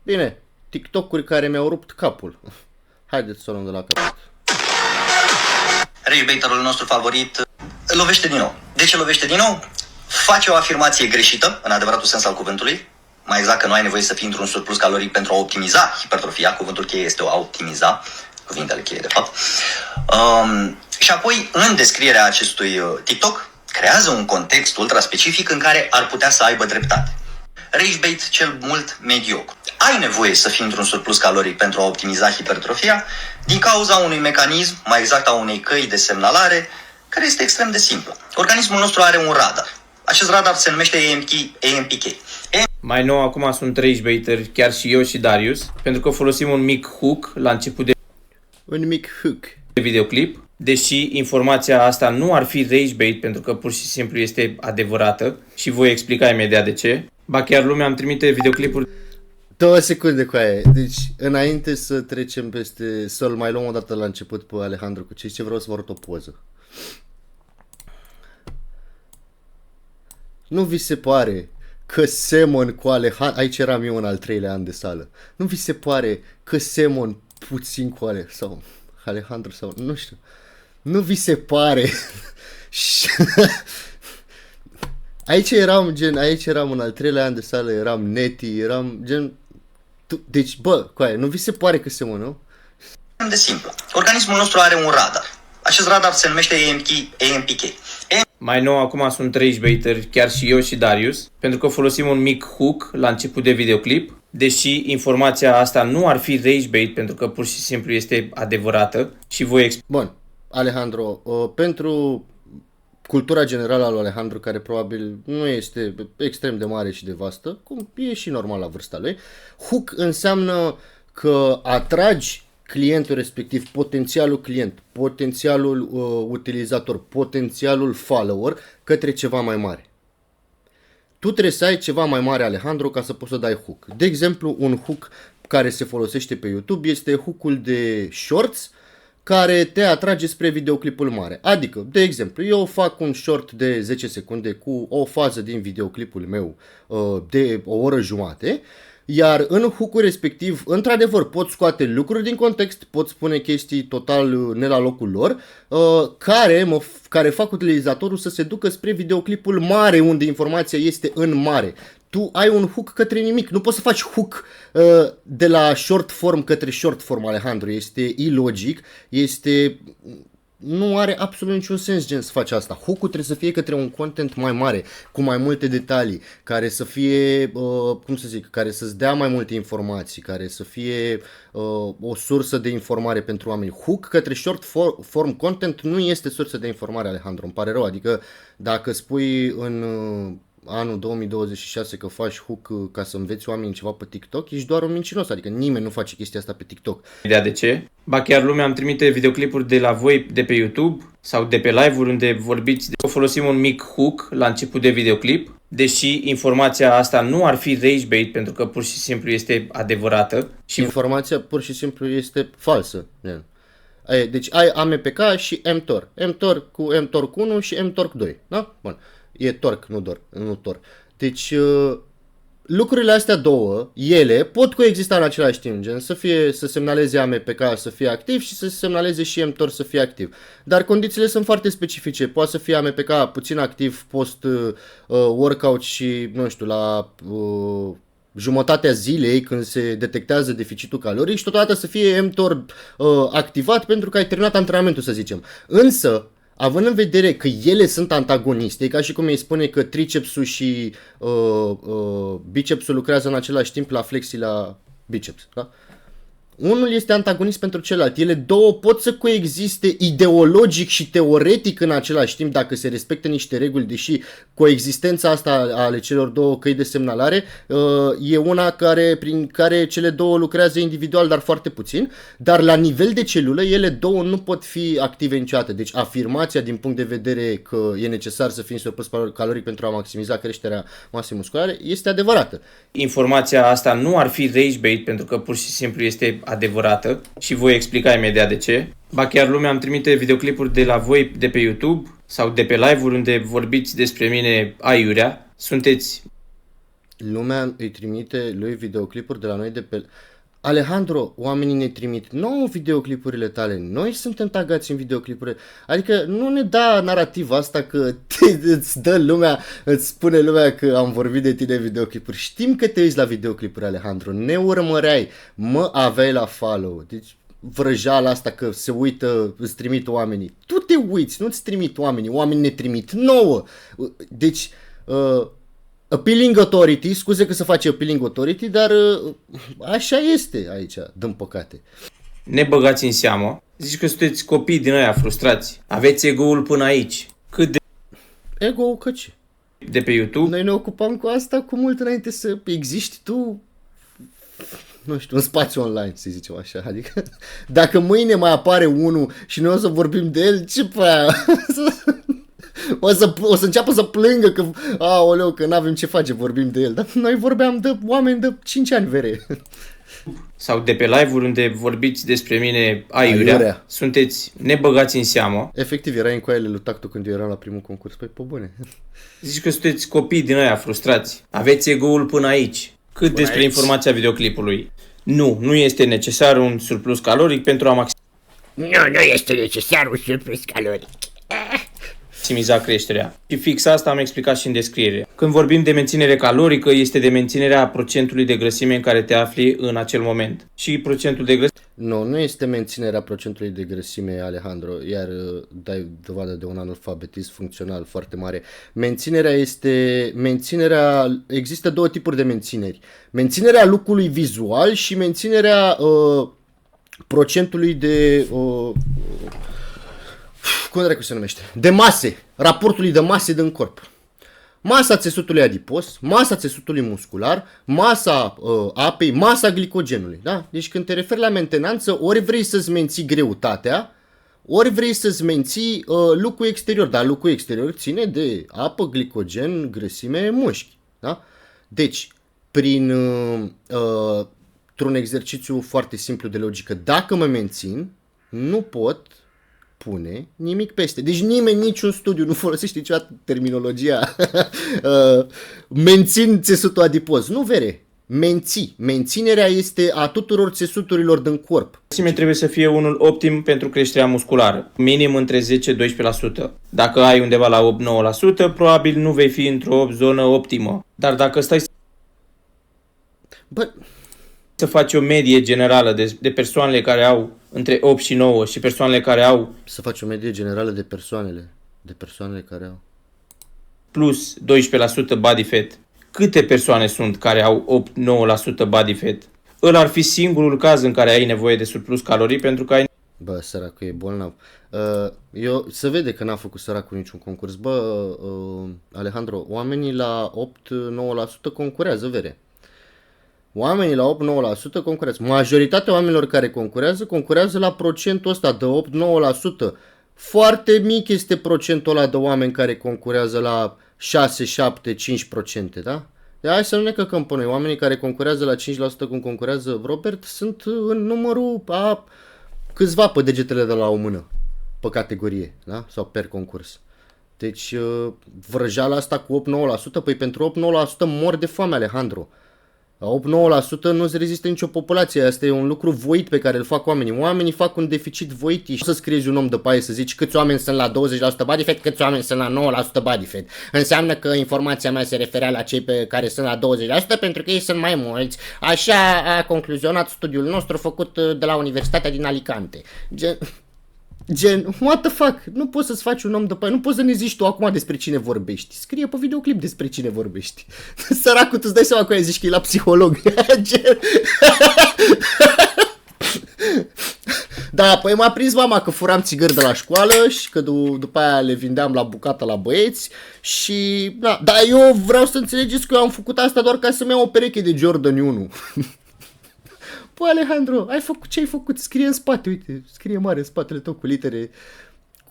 Bine, TikTok-uri care mi-au rupt capul. Haideți să o luăm de la capăt. Ragebaiterul nostru favorit îl lovește din nou. De ce lovește din nou? Face o afirmație greșită, în adevăratul sens al cuvântului. Mai exact că nu ai nevoie să fii într-un surplus caloric pentru a optimiza hipertrofia. Cuvântul cheie este a optimiza. Cuvintele cheie, de fapt. Și apoi, în descrierea acestui TikTok, creează un context ultra specific în care ar putea să aibă dreptate. Ragebait cel mult mediocru. Ai nevoie să fii într-un surplus caloric pentru a optimiza hipertrofia din cauza unui mecanism, mai exact a unei căi de semnalare, care este extrem de simplă. Organismul nostru are un radar. Acest radar se numește AMPK. Mai nou acum sunt ragebaiteri, chiar și eu și Darius, pentru că folosim un mic hook la început de Un mic hook. videoclip, deși informația asta nu ar fi ragebait pentru că pur și simplu este adevărată și voi explica imediat de ce. Ba chiar lumea îmi trimite videoclipuri 2 secunde cu aia. Deci, înainte să trecem peste, să-l mai luăm o dată la început pe Alejandro cu ce vreau să vă arăt o poză. Nu vi se pare că semăn cu Alejandro? Aici eram eu în al 3-lea an de sală. Nu vi se pare că semăn puțin cu Alejandro sau nu știu. Nu vi se pare? Aici eram în al 3-lea an de sală, eram neti, eram gen... Deci, coaie, nu vi se pare că semăn, nu? De simplu. Organismul nostru are un radar. Acest radar se numește AMPK. Mai nou acum sunt ragebaiteri, chiar și eu și Darius, pentru că folosim un mic hook la început de videoclip, deși informația asta nu ar fi ragebait pentru că pur și simplu este adevărată și voi Bun, Alejandro, pentru cultura generală a lui Alejandro, care probabil nu este extrem de mare și de vastă, cum e și normal la vârsta lui, hook înseamnă că atragi clientul respectiv, potențialul client, potențialul utilizator, potențialul follower către ceva mai mare. Tu trebuie să ai ceva mai mare, Alejandro, ca să poți să dai hook. De exemplu, un hook care se folosește pe YouTube este hook-ul de shorts care te atrage spre videoclipul mare. Adică, de exemplu, eu fac un short de 10 secunde cu o fază din videoclipul meu de o oră jumate, iar în hook-ul respectiv, într-adevăr, pot scoate lucruri din context, pot spune chestii total ne la locul lor, care fac utilizatorul să se ducă spre videoclipul mare, unde informația este în mare. Tu ai un hook către nimic, nu poți să faci hook de la short form către short form, Alejandro, este ilogic, nu are absolut niciun sens gen să faci asta. Hook-ul trebuie să fie către un content mai mare, cu mai multe detalii, care să fie, care să-ți dea mai multe informații, care să fie o sursă de informare pentru oameni. Hook către short form content nu este sursă de informare, Alejandro, îmi pare rău. Adică dacă spui în anul 2026 că faci hook ca să înveți oamenii ceva pe TikTok, ești doar un mincinos, adică nimeni nu face chestia asta pe TikTok. de ce? Ba chiar lumea îmi trimite videoclipuri de la voi de pe YouTube sau de pe live-uri unde vorbiți folosim un mic hook la început de videoclip, deși informația asta nu ar fi ragebait pentru că pur și simplu este adevărată și informația pur și simplu este falsă. Deci ai AMPK și mTOR. mTOR cu mTORC 1 și mTORC 2, da? Bun. E torc, nu tor. Deci lucrurile astea două, ele pot coexista în același timp, gen să semnaleze AMPK să fie activ și să semnaleze și mTOR să fie activ. Dar condițiile sunt foarte specifice. Poate să fie AMPK puțin activ post workout și, nu știu, la jumătatea zilei când se detectează deficitul caloric și totodată să fie mTOR activat pentru că ai terminat antrenamentul, să zicem. Însă, având în vedere că ele sunt antagoniste, ca și cum îi spune că tricepsul și bicepsul lucrează în același timp la flexii la biceps, da? Unul este antagonist pentru celălalt. Ele două pot să coexiste ideologic și teoretic în același timp dacă se respectă niște reguli, deși coexistența asta ale celor două căi de semnalare e una prin care cele două lucrează individual, dar foarte puțin, dar la nivel de celulă ele două nu pot fi active niciodată. Deci afirmația din punct de vedere că e necesar să fii în surplus caloric pentru a maximiza creșterea masei musculare este adevărată. Informația asta nu ar fi ragebait pentru că pur și simplu este adevărată și voi explica imediat de ce. Ba chiar lumea îmi trimite videoclipuri de la voi de pe YouTube sau de pe live-uri unde vorbiți despre mine aiurea. Sunteți Lumea îi trimite lui videoclipuri de la noi de pe... Alejandro, oamenii ne trimit nouă videoclipurile tale, noi suntem tagați în videoclipurile, adică nu ne da narativa asta că îți dă lumea, îți spune lumea că am vorbit de tine în videoclipuri. Știm că te uiți la videoclipuri, Alejandro, ne urmăreai, mă aveai la follow, deci vrăjeala asta că se uită, îți trimit oamenii. Tu te uiți, nu-ți trimit oamenii, oamenii ne trimit nouă. Deci... Appealing Authority, scuze că se face Appealing Authority, dar așa este aici, dăm păcate. Ne băgați în seamă, zici că sunteți copii din aia frustrați, aveți ego-ul până aici. Cât Ego-ul căci? de pe YouTube? Noi ne ocupam cu asta cu mult înainte să existi tu, nu știu, în spațiu online, să zicem așa. Adică dacă mâine mai apare unul și noi o să vorbim de el, ce pe aia? O să înceapă să plângă că, aoleu, că n-avem ce face, vorbim de el. Dar noi vorbeam de oameni de 5 ani, vere. Sau de pe live-uri unde vorbiți despre mine aiurea, sunteți nebăgați în seamă. Efectiv, erai în coaiele lui Tactu când eu eram la primul concurs. Păi, pe bune. Zici că sunteți copii din aia frustrați. Aveți ego-ul până aici. Cât Până despre aici. informația videoclipului. Nu este necesar un surplus caloric pentru a Nu este necesar un surplus caloric. maximiza creșterea. Și fix asta am explicat și în descriere. Când vorbim de menținere calorică, este de menținerea procentului de grăsime în care te afli în acel moment. Și procentul de grăsime Nu este menținerea procentului de grăsime, Alejandro, iar dai dovadă de un analfabetism funcțional foarte mare. Există două tipuri de mențineri. Menținerea lucrului vizual și menținerea procentului de... cum dracu se numește? De mase, raportului de mase din corp. Masa țesutului adipos, masa țesutului muscular, masa apei, masa glicogenului. Da? Deci când te referi la mentenanță, ori vrei să-ți menții greutatea, ori vrei să-ți menții lucrul exterior. Dar lucrul exterior ține de apă, glicogen, grăsime, mușchi. Da? Deci, într-un exercițiu foarte simplu de logică, dacă mă mențin, nu pot pune nimic peste. Deci nimeni, niciun studiu nu folosește niciodată terminologia mențin țesutul adipos. Nu, vere. Menții. Menținerea este a tuturor țesuturilor din corp. trebuie să fie unul optim pentru creșterea musculară. Minim între 10-12%. Dacă ai undeva la 8-9%, probabil nu vei fi într-o zonă optimă. Dar dacă stai să faci o medie generală de persoanele care au între 8 și 9 și persoanele care au Să faci o medie generală de persoanele care au plus 12% body fat. Câte persoane sunt care au 8-9% body fat? Ăla ar fi singurul caz în care ai nevoie de surplus calorii pentru că ai... Bă, săracul e bolnav. Eu se vede că n-a făcut săracul niciun concurs. Bă, Alejandro, oamenii la 8-9% concurează, vere. Oamenii la 8-9% concurează. Majoritatea oamenilor care concurează la procentul ăsta de 8-9%. Foarte mic este procentul ăla de oameni care concurează la 6, 7, 5%, da? De hai să nu ne căcăm pe noi. Oamenii care concurează la 5% cum concurează Robert sunt în numărul a câțiva pe degetele de la o mână pe categorie, da? Sau per concurs. Deci vrăjeala asta cu 8-9%, păi pentru 8-9% mor de foame, Alejandro. La 8-9% nu-ți rezistă nicio populație. Asta e un lucru voit pe care îl fac oamenii. Oamenii fac un deficit voit. Și să scriezi un om de paie să zici câți oameni sunt la 20% body fat, câți oameni sunt la 9% body fat. Înseamnă că informația mea se referea la cei pe care sunt la 20% pentru că ei sunt mai mulți. Așa a concluzionat studiul nostru făcut de la Universitatea din Alicante. Gen, what the fuck? Nu poți să-ți faci un om de paie, nu poți să ne zici tu acum despre cine vorbești. Scrie pe videoclip despre cine vorbești. Săracul, tu-ți dai seama că ai zici că e la psiholog. Gen. Da, păi m-a prins mama că furam țigări de la școală și că după aia le vindeam la bucată la băieți și... Da, dar eu vreau să înțelegeți că eu am făcut asta doar ca să-mi iau o pereche de Jordan 1. Păi, Alejandro, ce ai făcut? Scrie în spate, uite, scrie mare în spatele tău cu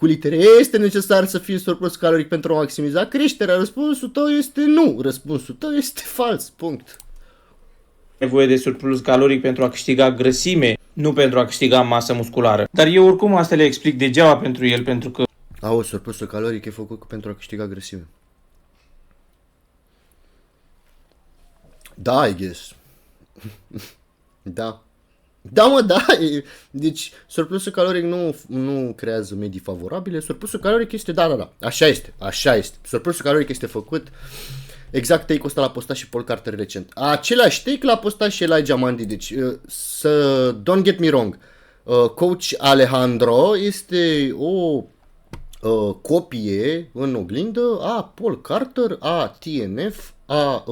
litere. Este necesar să fie surplus caloric pentru a maximiza creșterea? Răspunsul tău este nu. Răspunsul tău este fals. Punct. nevoie de surplus caloric pentru a câștiga grăsime, nu pentru a câștiga masă musculară. Dar eu oricum asta le explic degeaba pentru el, pentru că Surplusul caloric e făcut pentru a câștiga grăsime. Da, I guess. Da. Da, mă, da. Deci, surplusul caloric nu creează medii favorabile. Surplusul caloric este, da. Așa este. Surplusul caloric este făcut. Exact take-ul ăsta l-a postat și Paul Carter recent. Același take l-a postat și Elijah Mandy. Deci, don't get me wrong. Coach Alejandro este o copie în oglindă a Paul Carter, a TNF, a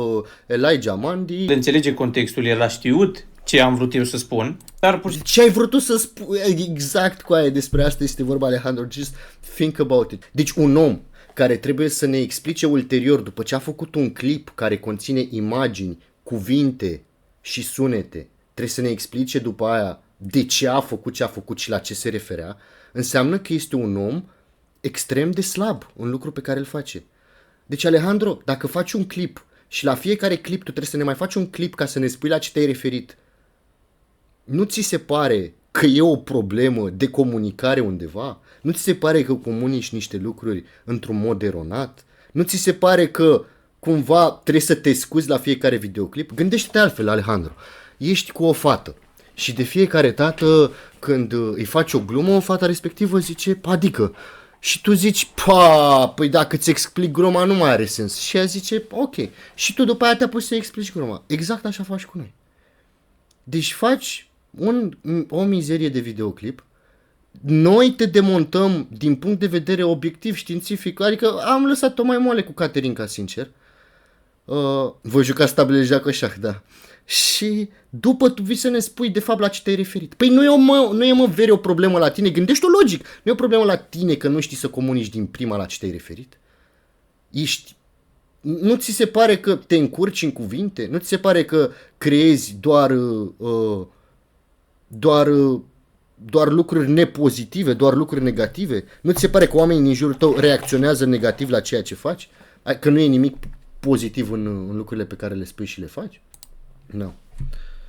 Elijah Mandy. De înțelege contextul, el a știut ce am vrut eu să spun, dar pur și Ce ai vrut tu să spui? Exact cu aia, despre asta este vorba, Alejandro. Just think about it. Deci un om care trebuie să ne explice ulterior, după ce a făcut un clip care conține imagini, cuvinte și sunete, trebuie să ne explice după aia de ce a făcut ce a făcut și la ce se referea, înseamnă că este un om extrem de slab în lucru pe care îl face. Deci, Alejandro, dacă faci un clip și la fiecare clip tu trebuie să ne mai faci un clip ca să ne spui la ce te-ai referit, nu ți se pare că e o problemă de comunicare undeva? Nu ți se pare că comunici niște lucruri într-un mod eronat? Nu ți se pare că cumva trebuie să te scuzi la fiecare videoclip? Gândește-te altfel, Alejandro. Ești cu o fată și de fiecare dată când îi faci o glumă, fata respectivă zice, adică, și tu zici, păi dacă ți explic gluma nu mai are sens. Și ea zice, ok. Și tu după aia te apuci să explici gluma. Exact așa faci cu noi. Deci faci o mizerie de videoclip, noi te demontăm din punct de vedere obiectiv, științific, adică am lăsat-o mai moale cu Caterinca, sincer. Voi juca stabilele joacă șah, da. Și după tu vii să ne spui de fapt la ce te-ai referit. Păi nu e veri o problemă la tine, gândește-o logic. Nu e o problemă la tine că nu știi să comunici din prima la ce te-ai referit. Nu ți se pare că te încurci în cuvinte? Nu ți se pare că creezi doar lucruri nepozitive, doar lucruri negative? Nu ți se pare că oamenii din jurul tău reacționează negativ la ceea ce faci? Că nu e nimic pozitiv în lucrurile pe care le spui și le faci? Nu.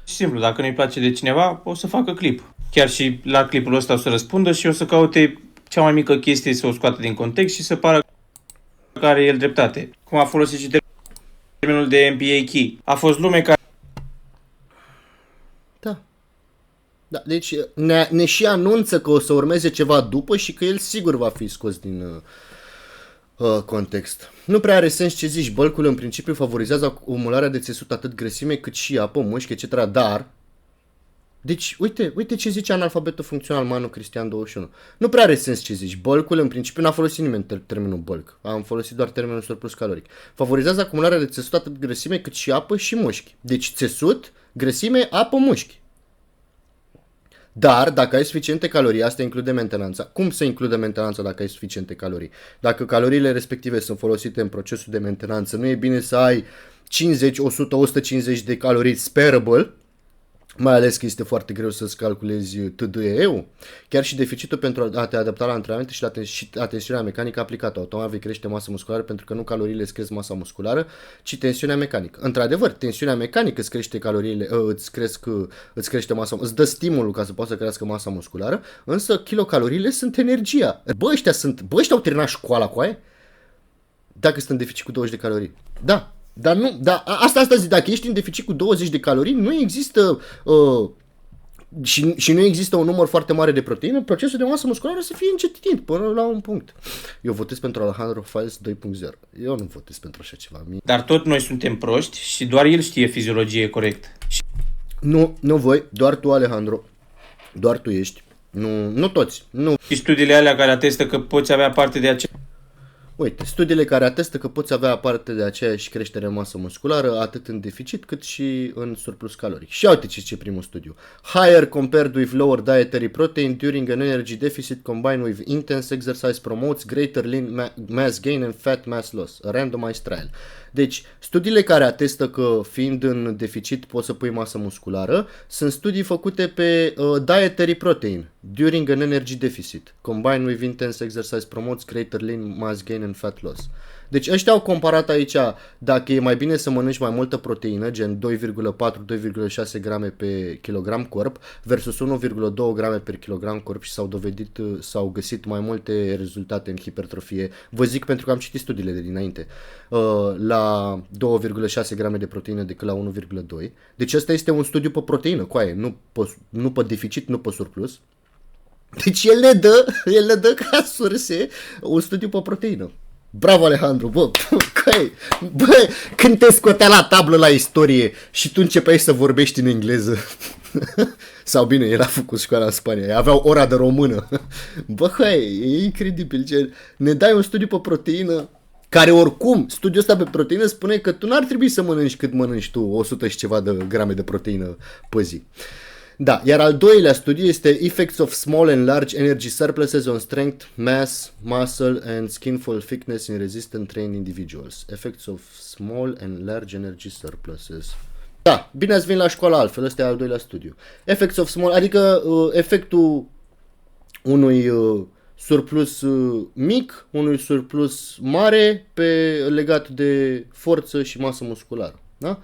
simplu, dacă nu-i place de cineva, o să facă clip. Chiar și la clipul ăsta o să răspundă și o să caute cea mai mică chestie să o scoată din context și să pară că are el dreptate. Cum a folosit și termenul de NBA key. A fost lume care... Da, deci ne și anunță că o să urmeze ceva după și că el sigur va fi scos din context. Nu prea are sens ce zici, bălcul în principiu favorizează acumularea de țesut atât grăsime cât și apă, mușchi, etc. Dar, deci uite ce zice analfabetul funcțional Manu Cristian 21. Nu prea are sens ce zici, bălcul în principiu n-a folosit nimeni termenul bălc, am folosit doar termenul surplus caloric. Favorizează acumularea de țesut atât grăsime cât și apă și mușchi. Deci țesut, grăsime, apă, mușchi. Dar, dacă ai suficiente calorii, asta include mentenanța. Cum se include mentenanța dacă ai suficiente calorii? Dacă caloriile respective sunt folosite în procesul de mentenanță, nu e bine să ai 50, 100, 150 de calorii sparable, mai ales că este foarte greu să-ți calculezi TDE-ul. Chiar și deficitul pentru a te adapta la antrenamente și la tensiunea mecanică aplicată. Automat vei crește masa musculară pentru că nu caloriile îți cresc masa musculară, ci tensiunea mecanică. Într-adevăr, tensiunea mecanică îți crește caloriile, îți crește masa, îți dă stimulul ca să poată să crească masa musculară, însă kilocaloriile sunt energia. Bă, ăștia au terminat școala cu aia? Dacă sunt în deficit cu 20 de calorii. Da. Dar nu, asta zic, dacă ești în deficit cu 20 de calorii, nu există și nu există un număr foarte mare de proteină, procesul de masă musculară să fie încetinit până la un punct. Eu votez pentru Alejandro Files 2.0. Eu nu votez pentru așa ceva. Dar tot noi suntem proști și doar el știe fiziologie corect. Nu voi, doar tu, Alejandro. Doar tu ești. Nu toți. Nu. Și studiile alea care atestă că poți avea parte de acea... Uite, studiile care atestă că poți avea parte de aceeași creștere în masă musculară, atât în deficit cât și în surplus caloric. Și uite ce zice primul studiu. Higher compared with lower dietary protein during an energy deficit combined with intense exercise promotes greater lean mass gain and fat mass loss. A randomized trial. Deci, studiile care atestă că fiind în deficit poți să pui masă musculară sunt studii făcute pe dietary protein. during an energy deficit, combined with intense exercise promotes greater lean mass gain and fat loss. Deci ăștia au comparat aici dacă e mai bine să mănânci mai multă proteină, gen 2,4-2,6 grame pe kilogram corp versus 1,2 grame per kilogram corp și s-au găsit mai multe rezultate în hipertrofie. Vă zic pentru că am citit studiile de dinainte. La 2,6 grame de proteină decât la 1,2. Deci ăsta este un studiu pe proteină, coaie, nu pe deficit, nu pe surplus. Deci el ne dă ca surse un studiu pe proteină. Bravo, Alejandro, bă, când te scotea la tablă la istorie și tu începeai să vorbești în engleză, sau bine, el a făcut școala în Spania, avea ora de română, bă, e incredibil, ne dai un studiu pe proteină, care oricum, studiul ăsta pe proteină spune că tu n-ar trebui să mănânci cât mănânci tu, 100 și ceva de grame de proteină pe zi. Da, iar al doilea studiu este Effects of Small and Large Energy Surpluses on Strength, Mass, Muscle and Skin Fold Thickness in Resistant Trained Individuals. Effects of Small and Large Energy Surpluses. Da, bine ați venit la școala altfel, ăsta e al doilea studiu. Effects of Small, adică efectul unui surplus mic, unui surplus mare legat de forță și masă musculară. Da?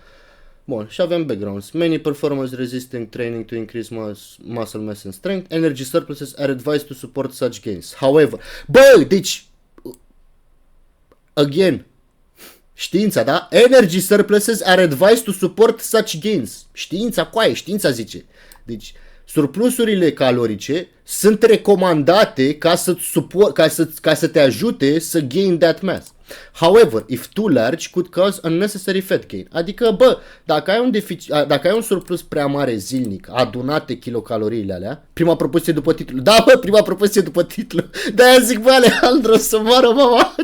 Bun, și avem backgrounds. Many performance resisting training to increase muscle mass and strength. Energy surpluses are advised to support such gains. However, bă, deci, again, știința, da? Energy surpluses are advised to support such gains. Știința, coaie, știința zice. Deci, surplusurile calorice sunt recomandate ca să te ajute să gain that mass. However, if too large could cause unnecessary fat gain. Adică, bă, dacă ai un surplus prea mare zilnic, adunate kilocaloriile alea, prima propoziție după titlu. Da, bă, prima propoziție după titlu. De-aia zic, bă, Alejandro, să moară mama,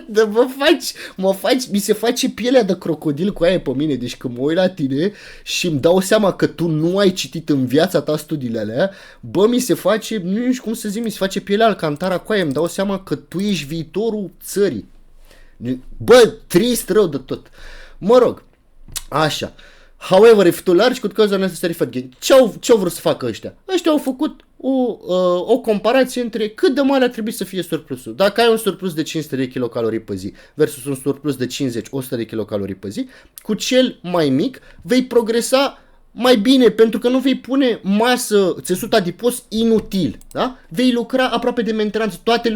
mi se face pielea de crocodil cu aia pe mine. Deci când mă uit la tine și îmi dau seama că tu nu ai citit în viața ta studiile alea, bă, mi se face, nu știu cum să zic, mi se face pielea alcantara cu aia, îmi dau seama că tu ești viitorul țării. Bă, trist rău de tot. Mă rog, așa. However, if too large could cause unnecessary fat gain. Ce-au vrut să facă ăștia? Ăștia au făcut o comparație între cât de mare ar trebui să fie surplusul. Dacă ai un surplus de 500 de kilocalorii pe zi versus un surplus de 50-100 de kilocalorii pe zi, cu cel mai mic vei progresa mai bine, pentru că nu vei pune masă, țesut adipos inutil, da? Vei lucra aproape de mentenanță, toate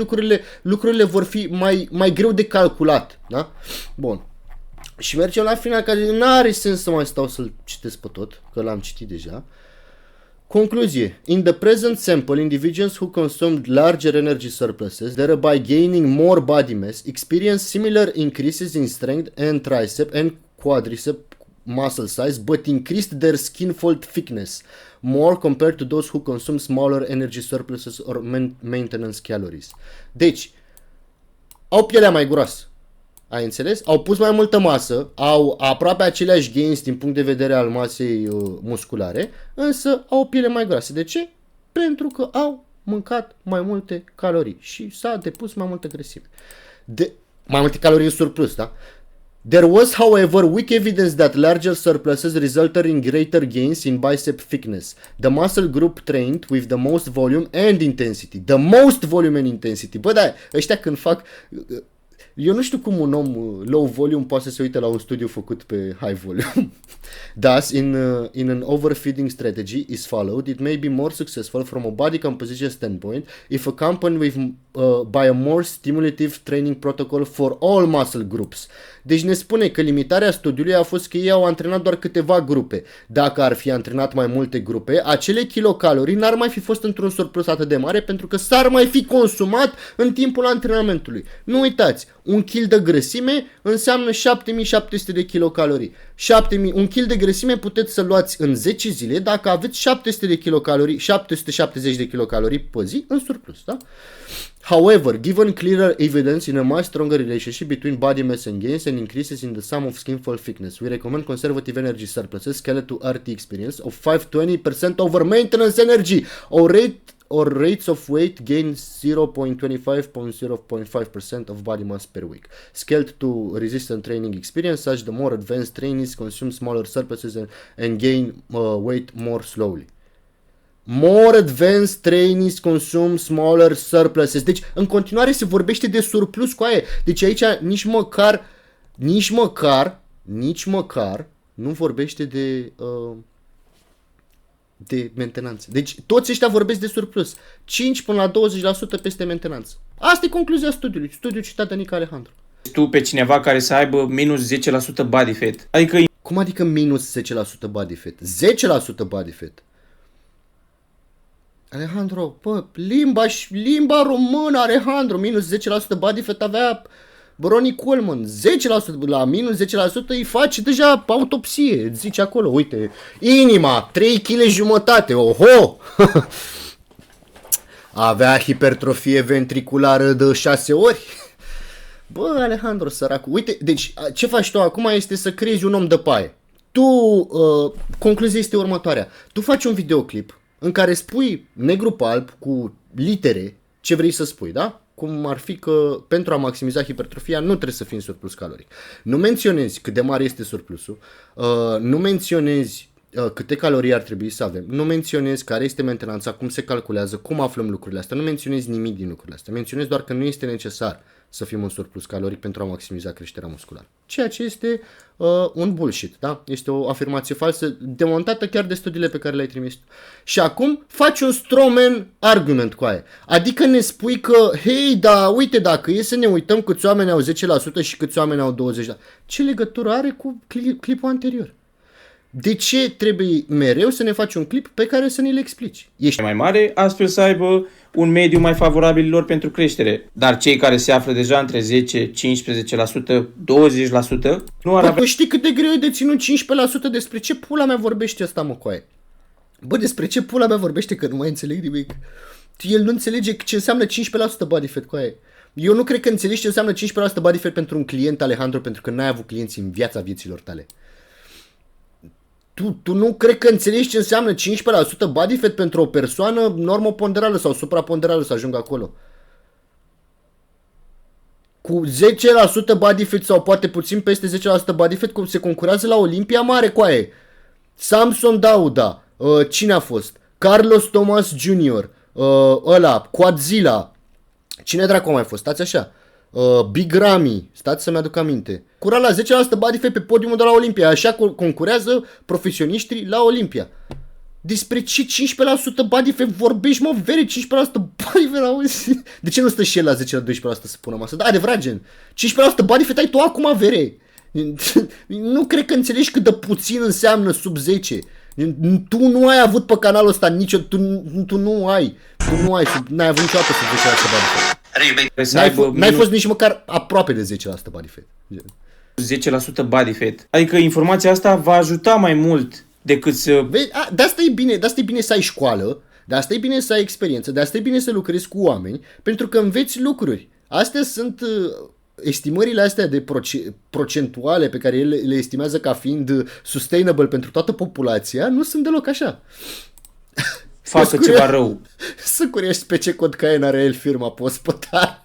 lucrurile vor fi mai greu de calculat, da? Bun. Și mergem la final, că n-are sens să mai stau să-l citesc pe tot, că l-am citit deja. Concluzie. In the present sample, individuals who consumed larger energy surpluses, thereby gaining more body mass, experience similar increases in strength and tricep and quadricep muscle size, but increased their skin fold thickness more compared to those who consume smaller energy surpluses or maintenance calories. Deci, au pielea mai groasă. Ai înțeles? Au pus mai multă masă, au aproape aceleași gains din punct de vedere al masei musculare, însă au o piele mai groasă. De ce? Pentru că au mâncat mai multe calorii și s-a depus mai multă grăsime. Mai multe calorii în surplus, da? There was, however, weak evidence that larger surpluses resulted in greater gains in bicep thickness. The muscle group trained with the most volume and intensity. The most volume and intensity. Bă, da, ăștia când fac... Eu nu știu cum un om low volume poate să se uite la un studiu făcut pe high volume. Thus, in an overfeeding strategy is followed, it may be more successful from a body composition standpoint if accompanied by a more stimulative training protocol for all muscle groups. Deci ne spune că limitarea studiului a fost că ei au antrenat doar câteva grupe. Dacă ar fi antrenat mai multe grupe, acele kilocalorii n-ar mai fi fost într-un surplus atât de mare pentru că s-ar mai fi consumat în timpul antrenamentului. Nu uitați, un kil de grăsime înseamnă 7700 de kilocalorii. Un kil de grăsime puteți să luați în 10 zile dacă aveți 700 de kilocalorii, 770 de kilocalorii pe zi în surplus, da? However, given clearer evidence in a much stronger relationship between body mass and gains and increases in the sum of skin fold thickness, we recommend conservative energy surpluses scaled to RT experience of 5-20% over maintenance energy or rates of weight gain 0.25-0.5% of body mass per week. Scaled to resistant training experience, such the more advanced trainees consume smaller surpluses and gain weight more slowly. More advanced trainees consume smaller surpluses. Deci, în continuare se vorbește de surplus cu aia. Deci aici nici măcar nu vorbește de mentenanță. Deci, toți ăștia vorbesc de surplus. 5 până la 20% peste mentenanță. Asta e concluzia studiului. Studiul citat de Nica Alejandru. Tu pe cineva care să aibă minus 10% body fat. Adică Cum adică minus 10% body fat? 10% body fat. Alejandro, bă, limba română, Alejandro, minus 10% body fat avea Ronnie Coleman. 10%, la minus 10% îi face deja autopsie. Zice acolo, uite, inima, 3 kg jumătate, oho! Avea hipertrofie ventriculară de 6 ori. Bă, Alejandro, săracu, uite, deci ce faci tu acum este să creezi un om de paie. Tu, concluzia este următoarea. Tu faci un videoclip în care spui negru pe alb cu litere ce vrei să spui, da? Cum ar fi că pentru a maximiza hipertrofia nu trebuie să fii în surplus caloric. Nu menționezi cât de mare este surplusul, nu menționezi câte calorii ar trebui să avem, nu menționezi care este mentenanța, cum se calculează, cum aflăm lucrurile astea, nu menționezi nimic din lucrurile astea, menționezi doar că nu este necesar să fim în surplus caloric pentru a maximiza creșterea musculară. Ceea ce este un bullshit, da? Este o afirmație falsă, demontată chiar de studiile pe care le-ai trimis tu. Și acum faci un strawman argument cu aia. Adică ne spui că, hei, da, uite, dacă e să ne uităm câți oameni au 10% și câți oameni au 20%, ce legătură are cu clipul anterior? De ce trebuie mereu să ne faci un clip pe care să ne-l explici? Ești mai mare, astfel să aibă un mediu mai favorabil lor pentru creștere. Dar cei care se află deja între 10, 15%, 20% nu ar avea... Tu știi cât de greu e de ținut 15%? Despre ce pula mea vorbește ăsta, mă, coaie? Bă, despre ce pula mea vorbește că nu mai înțeleg nimic? El nu înțelege ce înseamnă 15% body fat, coaie. Eu nu cred că înțelegi ce înseamnă 15% body fat pentru un client, Alejandro, pentru că n-ai avut clienți în viața vieților tale. Tu nu cred că înțelegi ce înseamnă 15% body fat pentru o persoană normoponderală sau supraponderală să ajungă acolo. Cu 10% body fat sau poate puțin peste 10% body fat se concurează la Olimpia Mare, coaie. Samson Dauda, cine a fost? Carlos Thomas Jr., ăla, Quadzilla. Cine dracu a mai fost? Stați așa. Big Ramy, stați să-mi aduc aminte. Cura la 10% body fat pe podiumul de la Olimpia. Așa concurează profesioniștii la Olimpia. Despre ce 15% body fat vorbești, mă, vere? 15% body fat, auzi? De ce nu stă și el la 10-12% să pună masă? Da, adevărat, gen. 15% body fat ai tu acum, vere. Nu cred că înțelegi cât de puțin înseamnă sub 10. Tu nu ai avut pe canalul ăsta nicio... Tu nu ai. N-ai avut niciodată sub 10% body fat. N-ai fost nici măcar aproape de 10% body fat. 10% body fat. Adică informația asta va ajuta mai mult decât să... De asta e bine să ai școală, de asta e bine să ai experiență, de asta e bine să lucrezi cu oameni, pentru că înveți lucruri. Astea sunt estimările astea de procentuale pe care ele le estimează ca fiind sustainable pentru toată populația, nu sunt deloc așa. Facă ceva rău. Să curiești pe ce cod caien are el firma pe ospătar.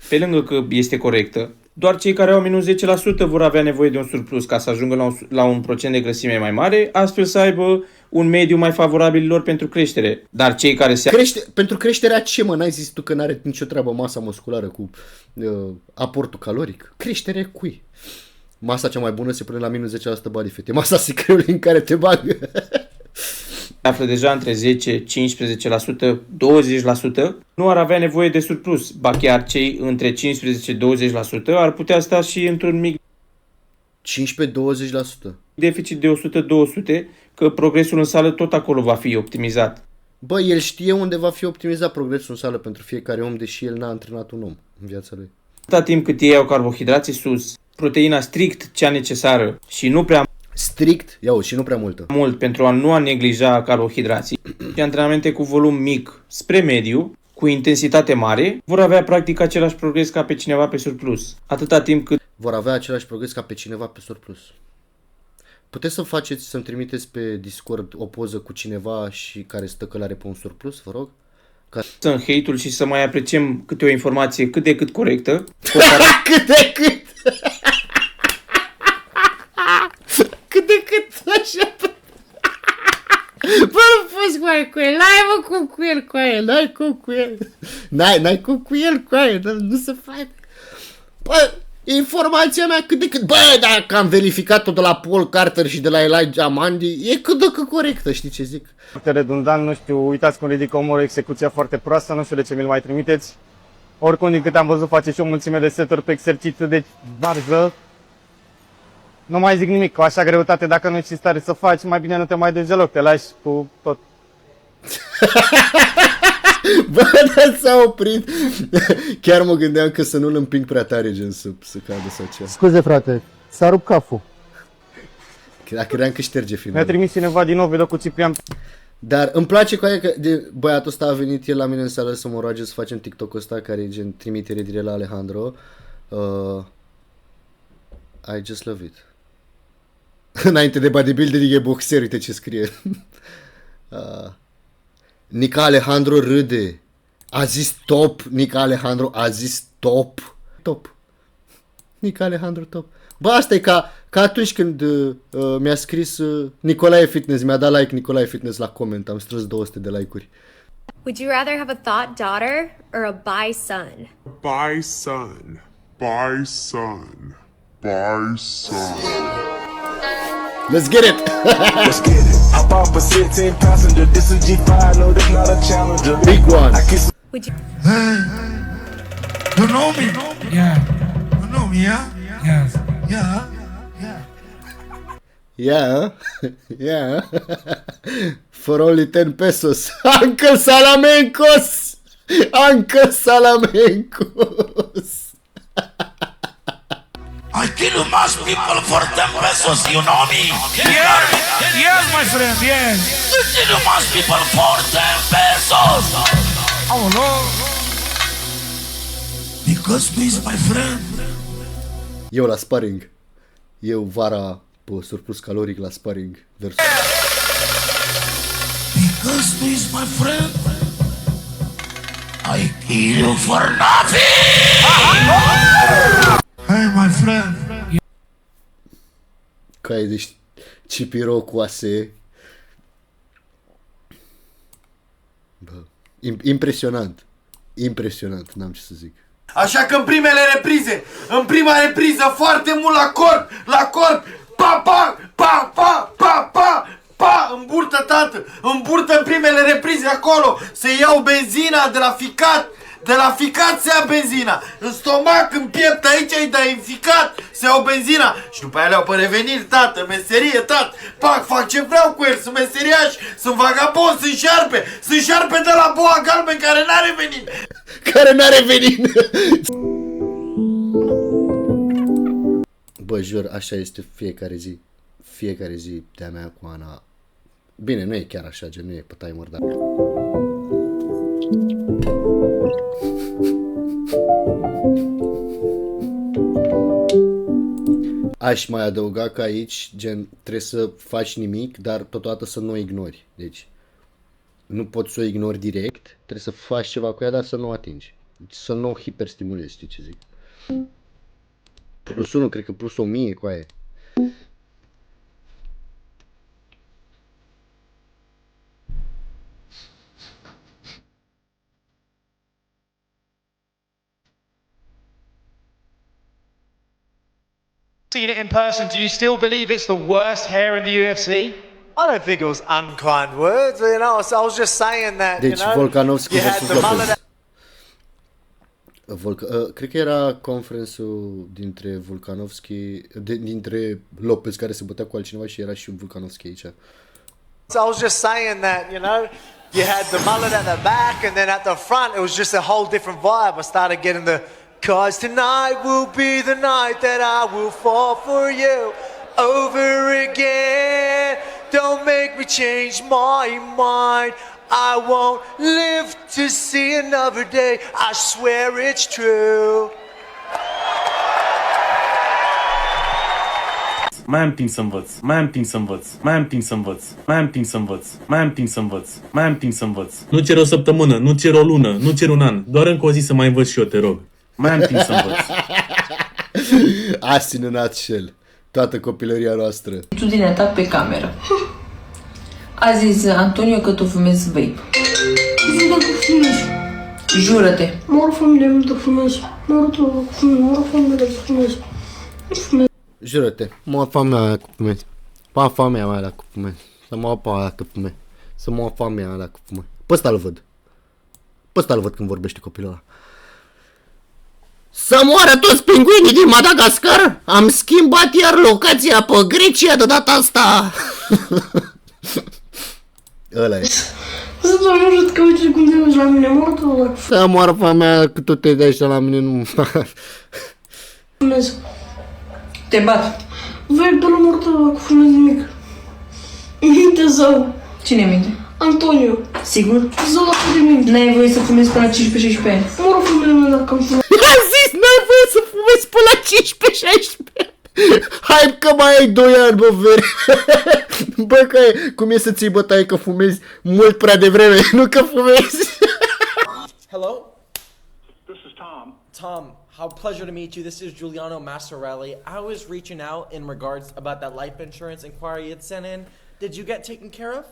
Pe lângă că este corectă, doar cei care au minus 10% vor avea nevoie de un surplus ca să ajungă la un procent de grăsime mai mare, astfel să aibă un mediu mai favorabil lor pentru creștere. Dar cei care se... Pentru creșterea ce, mă? N-ai zis tu că n-are nicio treabă masa musculară cu aportul caloric? Creștere cui? Masa cea mai bună se pune la minus 10% body fat. E masa sicreului în care te bagă. află deja între 10, 15%, 20%, nu ar avea nevoie de surplus, ba chiar cei între 15-20% ar putea sta și într-un mic 15-20%. deficit de 100-200, că progresul în sală tot acolo va fi optimizat. Bă, el știe unde va fi optimizat progresul în sală pentru fiecare om, deși el n-a antrenat un om în viața lui. Atâta timp cât ei au carbohidrații sus, proteina strict cea necesară și nu prea strict, și nu prea multă. mult pentru a nu neglija carbohidrații și antrenamente cu volum mic spre mediu, cu intensitate mare, vor avea practic același progres ca pe cineva pe surplus. Atâta timp cât Vor avea același progres ca pe cineva pe surplus. Puteți să-mi trimiteți pe Discord o poză cu cineva și care stă călare pe un surplus, vă rog? în hate-ul și să mai apreciem câte o informație cât de cât corectă. Cât de cât! Cât de cât, așa. cu el, n-ai mă cum cu el, cu aia, n-ai cum cu el. N-ai cum cu el, cu aia, nu se face. Bă, informația mea cât de cât, bă, dacă am verificat-o de la Paul Carter și de la Elijah Mandy, e cât de cât corectă, știi ce zic? Foarte redundant, nu știu, uitați cum ridică omul, execuția foarte proastă, nu știu de ce mi-l mai trimiteți. Oricum, din câte am văzut, face și o mulțime de seturi pe exercițiu, deci varză. Nu mai zic nimic, cu așa greutate, dacă nu ești în stare să faci, mai bine nu te mai duci deloc, te lași cu tot. Bă, dar s-a oprit. Chiar mă gândeam că să nu-l împing prea tare, gen să cadă sau ceva. Scuze, frate, s-a rupt capul. Credeam că șterge filmul. Mi-a trimis cineva din nou video cu Ciprian. Dar îmi place cu aia că băiatul ăsta a venit el la mine în sală să mă roage să facem TikTok-ul ăsta, care e gen trimitere direct la Alejandro. I just love it. Înainte de bodybuilding e boxer, uite ce scrie. Nica Alejandro râde. A zis top. Nica Alejandro a zis top. Top. Nica Alejandro top. Bă, asta e ca atunci când mi-a scris Nicolae Fitness, mi-a dat like Nicolae Fitness la coment, am strâns 200 de like-uri. Would you rather have a thought daughter or a bi son? By son. By son. By son. Let's get it! Let's get it. Hop off a 16 passenger. This is G5. No, this not a challenger. Big one. I kiss. Would you You know me? Yeah. You know me, yeah? Yes. Yeah. Yeah, yeah. For only 10 pesos. Uncle Salamencos! Uncle Salamencos! I kill most people for 10 pesos, you know me? Yes, my friend, yes. I kill most people for 10 pesos. Oh, no. Because please, my friend. Eu la sparring. Eu vara pe surplus caloric la sparring versus... Because please, my friend. I kill you for nothing. Hey, my friend. Cai de cipirocoase. Bă, impresionant. Impresionant, n-am ce să zic. Așa că în prima repriză, foarte mult la corp, pa, pa, pa, pa, pa, pa, pa, în burtă, tată, în burtă în primele reprize acolo, se iau benzina de la ficat se ia benzina, în stomac, în piept, aici îi dai în ficat, se iau benzina și după aia le-au pe reveniri, tată, meserie, tată, pac, fac ce vreau cu el, sunt meseriaș, sunt vagabond, sunt șarpe de la boa galben care n-are venit. Care n-are venit. Bă, jur, așa este fiecare zi. Fiecare zi de-a mea cu Ana. Bine, nu e chiar așa, gen, nu e pe timer, dar... Aș mai adăuga că aici, gen, trebuie să faci nimic, dar totodată să nu o ignori. Deci, nu poți să o ignori direct, trebuie să faci ceva cu ea, dar să nu o atingi. Să nu o hiperstimulezi, știi ce zic? Plus 1, cred că plus 1000 cu aia. Seen it in person, do you still believe it's the worst hair in the UFC? I don't think it was unkind words, you know, I was just saying that, Deci, Volkanovski versus Lopez. Cred că era conferențul dintre Volkanovski, dintre Lopez care se bătea cu altcineva și era și Volkanovski aici. So I was just saying that, you know, you had the mullet at the back and then at the front it was just a whole different vibe. I started getting the, 'cause tonight will be the night that I will fall for you over again. Don't make me change my mind. I won't live to see another day. I swear it's true. Mai am timp să învăț, mai am timp să învăț, mai am timp să învăț, mai am timp să învăț, mai am timp să învăț, mai am timp să învăț. Nu cer o săptămână, nu cer o lună, nu cer un an, doar încă o zi să mai învăț și eu, te rog. Mai am timp să învăț. Asta în nutshell. Toată copilăria noastră. Atitudinea ta pe cameră. A zis Antonio că tu fumezi vape. Zic că fumezi. Jură-te. Mor familia mea dacă fumezi. Mor familia dacă fumezi. Jură-te, mor familia mea dacă fumezi. Pa familia mea dacă fumezi. Să mor pa aia dacă fumezi. Să mor familia mea dacă fumezi. Pe ăsta-l văd. Pe ăsta-l văd când vorbește copilul ăla. Să moară toți pinguinii din Madagascar? Am schimbat iar locația pe Grecia de data asta. Ăla e. Să doar nu că uite cum te uiți la mine, mor tu. Să moară familia că tu te dai așa la mine, nu. Fumez. Te bat. Vei pe la mor tu, că fumezi nimic. Minte sau? Cine minte? Antonio. Sigur? Zău la de minte. N-ai voie să fumezi până la 15-16 ani. Mor familia mea dacă am fumat. A zis, n-ai voie să fumezi până la 15-16. Hai că mai ai 2 ani, bă, veri. Bă, că e, cum e să ții bătaie că fumezi mult prea devreme, nu că fumezi. Hello? This is Tom. Tom, how pleasure to meet you. This is Giuliano Massarelli. I was reaching out in regards about that life insurance inquiry you'd sent in. Did you get taken care of?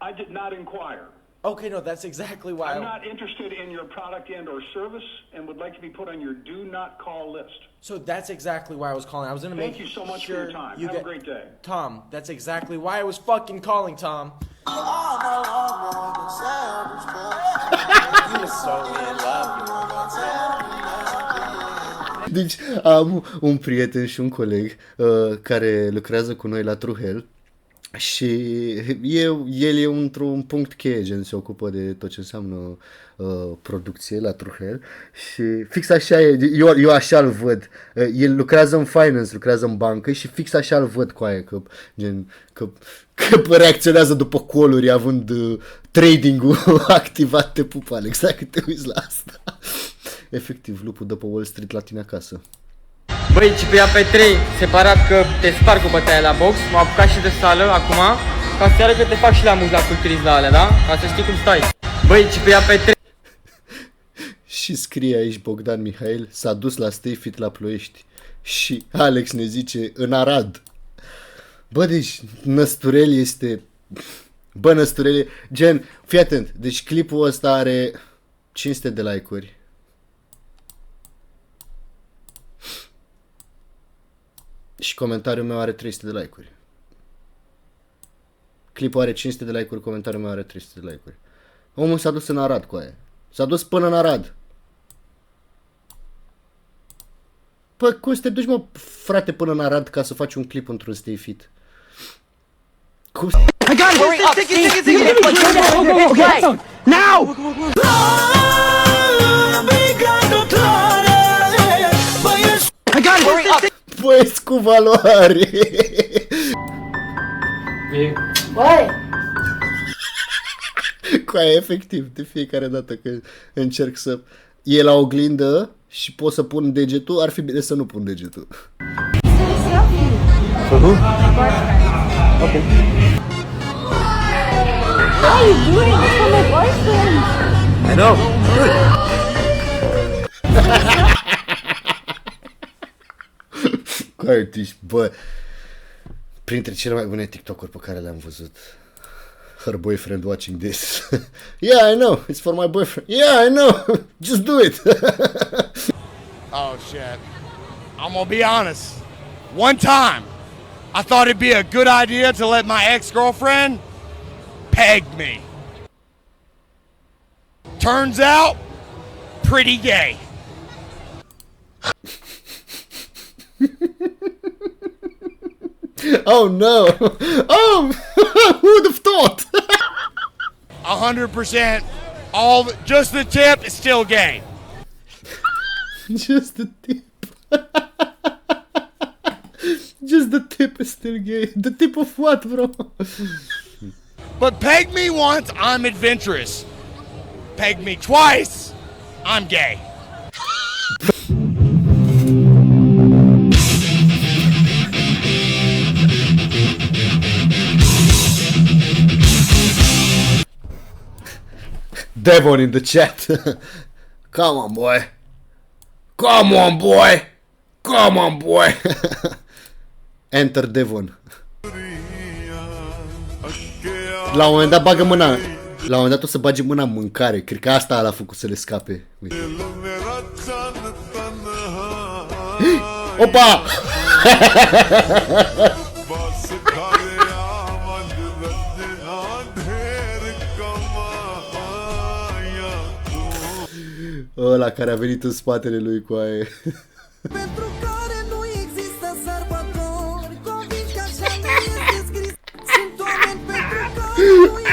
I did not inquire. Okay, no, that's exactly why. I'm not interested in your product and or service and would like to be put on your do not call list. So that's exactly why I was calling. I was going to make Thank you so much for your time. Have a great day. Tom, that's exactly why I was fucking calling, Tom. Deci am un prieten și un coleg care lucrează cu noi la True Hell. Și el e într-un punct cheie, gen se ocupă de tot ce înseamnă producție la True Hell. Și fix așa e, eu așa-l văd. El lucrează în finance, lucrează în bancă și fix așa-l văd cu aia, că reacționează după coluri având trading-ul activat. Te pup, Alex, dacă te uiți la asta. Efectiv, lupul dă pe Wall Street la tine acasă. Băi, Ciprian Petrei, separat că te sparg cu bătaia la box, m-am apucat și de sală acum, ca să-ți arăt că te fac și la mușchi la culturism la alea, da? Ca să știi cum stai. Băi, Ciprian Petrei... Și scrie aici Bogdan Mihail, s-a dus la Stay Fit la Ploiești. Și Alex ne zice, în Arad. Bă, deci Năsturel este... Bă, Năsturel, gen, fii atent, deci clipul ăsta are 500 de like-uri. Și comentariul meu are 300 de like-uri. Clipul are 500 de like-uri, comentariul meu are 300 de like-uri. Omul s-a dus în Arad cu aia. S-a dus până în Arad. Păi, cum să te duci, mă, frate, până în Arad ca să faci un clip într-un Stay Fit? Cum să... I got it! Hurry up! Take it! Okay! Now! I got it! Hurry up! Băieți cu valoare! Băi! Cu aia, efectiv, de fiecare dată când încerc să... E la oglindă și pot să pun degetul, ar fi bine să nu pun degetul. Okay. What are you doing? It's for my boyfriend. I know. Cu aia, bă, printre cele mai bune TikTok-uri pe care le-am văzut. Her boyfriend watching this. Yeah, I know. It's for my boyfriend. Yeah, I know. Just do it. Oh, shit. I'm gonna be honest. One time, I thought it'd be a good idea to let my ex-girlfriend peg me. Turns out, pretty gay. Oh no! Oh, who would have thought? 100%. Just the tip is still gay. Just the tip. Just the tip is still gay. The tip of what, bro? But peg me once, I'm adventurous. Peg me twice, I'm gay. Devon in the chat. Come on, boy. Come on, boy. Come on, boy. Enter Devon. La un moment dat bagă mâna. La un moment dat o să bage mâna în mâncare. Cred că asta l-a făcut să le scape. Uite. Opa! Ăla care a venit în spatele lui cu aia. Pentru care nu există sărbători, convinși că așa nu este scris. Sunt oameni pentru care nu există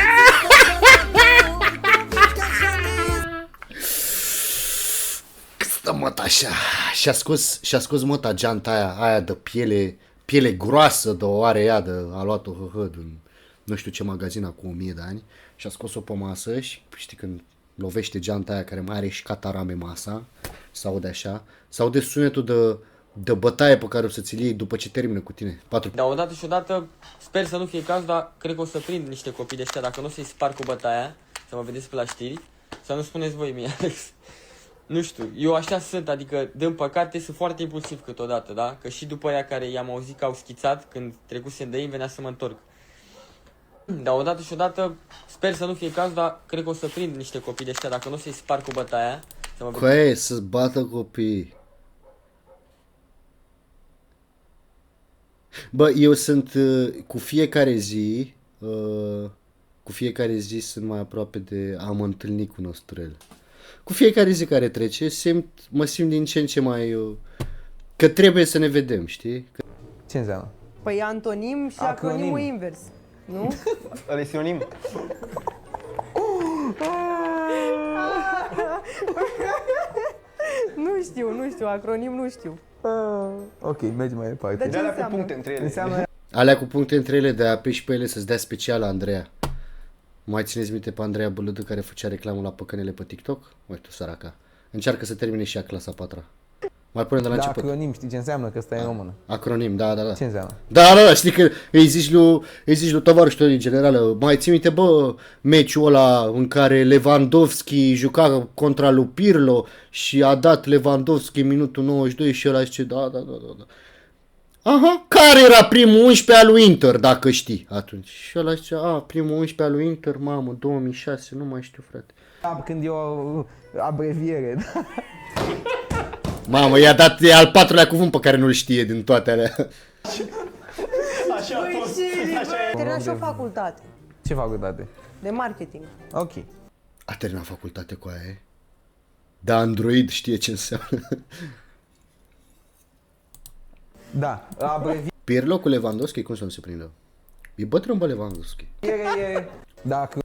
sărbători, convinși că așa nu este. Stă măta așa. Și-a scos măta geanta aia de piele groasă de o are ea, a luat-o din nu știu ce magazin acum 1000 de ani și a scos-o pe masă și știi când lovește geanta aia care mai are și catarame masa, s-aude așa, s-aude sunetul de bătaie pe care o să ți-l iei după ce termină cu tine. 4. Dar odată și odată, sper să nu fie caz, dar cred că o să prind niște copii de ăștia, dacă nu o să-i spar cu bătaia, să mă vedeți pe la știri, să nu spuneți voi mie, Alex. Nu știu, eu așa sunt, adică, din păcate, sunt foarte impulsiv câteodată, da? Că și după aia care i-am auzit că au schițat, când trecusem de ei, venea să mă întorc. Dar odată și odată, sper să nu fie caz, dar cred că o să prind niște copii de ăștia, dacă nu o să-i spar cu bătaia, să mă vedeți. Coaie, să-ți bată copiii. Bă, eu sunt cu fiecare zi sunt mai aproape de a mă întâlni cu Năsturel. Cu fiecare zi care trece mă simt din ce în ce mai că trebuie să ne vedem, știi? Ce înseamnă? Păi antonim și acronimul invers, nu? Ăla e sinonim? Nu știu, acronim nu știu. Ok, mergem mai departe. De ce înseamnă? Cu puncte între ele. Înseamnă... Alea cu puncte între ele de a apeși pe ele să-ți dea special la Andreea. Mai țineți minte pe Andreea Bălădă care făcea reclamă la păcănele pe TikTok? Uite, săraca. Încearcă să termine și ea clasa 4-a. Mai punem de la început. Acronim, știi ce înseamnă? Că ăsta e în română. Acronim, da. Ce înseamnă? Da, știi că îi zici lui tovarășul tău din generală, mai ții minte, bă, meciul ăla în care Lewandowski juca contra lui Pirlo și a dat Lewandowski minutul 92 și ăla zice, da. Aha, care era primul 11 al lui Inter, dacă știi atunci? Și ăla zice, primul 11 al lui Inter, mamă, 2006, nu mai știu, frate. Când e o abreviere, da? Mamă, i-a dat, e al 4-lea cuvânt pe care nu-l știe din toate alea. Așa a fost. A terminat și o facultate. Ce facultate? De marketing. Ok. A terminat facultate cu aia. Da, Android știe ce înseamnă. Da, abreviere. Pirlo cu Lewandowski, cum să nu se prindă? E bătrân, bă, Lewandowski. Dacă...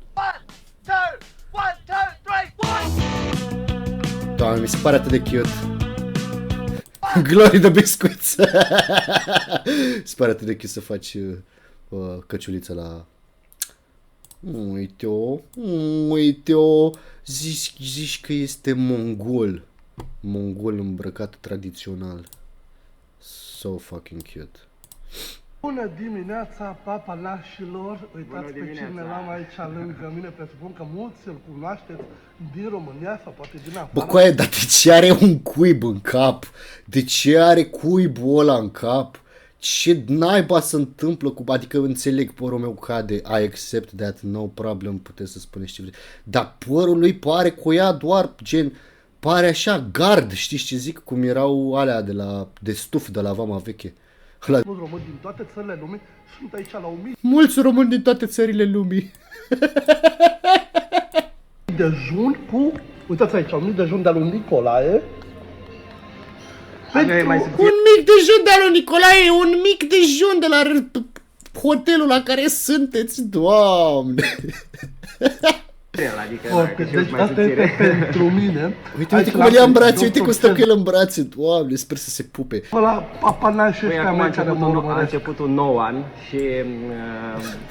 Doamne, mi se pare atât de cute. Glory de biscuits. Se pare atât de cute să faci căciuliță la... Uite-o. Zici că este mongol. Mongol îmbrăcat tradițional. So fucking cute. Bună dimineața, papalașilor! Uitați pe cine l-am aici lângă mine, presupun că mulți îl cunoașteți din România sau poate din afară. Bă, coaie, dar de ce are un cuib în cap? De ce are cuibul ăla în cap? Ce naiba se întâmplă cu... Adică înțeleg, părul meu cade, I accept that, no problem, puteți să spuneți ce vreți. Dar părul lui pare cu ea doar gen... Pare așa gard, știți ce zic? Cum erau alea de stuf de la Vama Veche. Mulți români din toate țările lumii sunt aici la 1000. Mulți români din toate țările lumii. Dejun cu... Uitați aici, un mic dejun de-al lui Nicolae. Un mic dejun de-al lui Nicolae, un mic dejun de la hotelul la care sunteți, Doamne. Adică deci asta este pentru mine. Uite cum îl ia în brațe, uite cum stă cu el în brațe, Doamne, sper să se pupe. Ăla apanașul ăștia mai care mă urmăresc. A început un nou an și...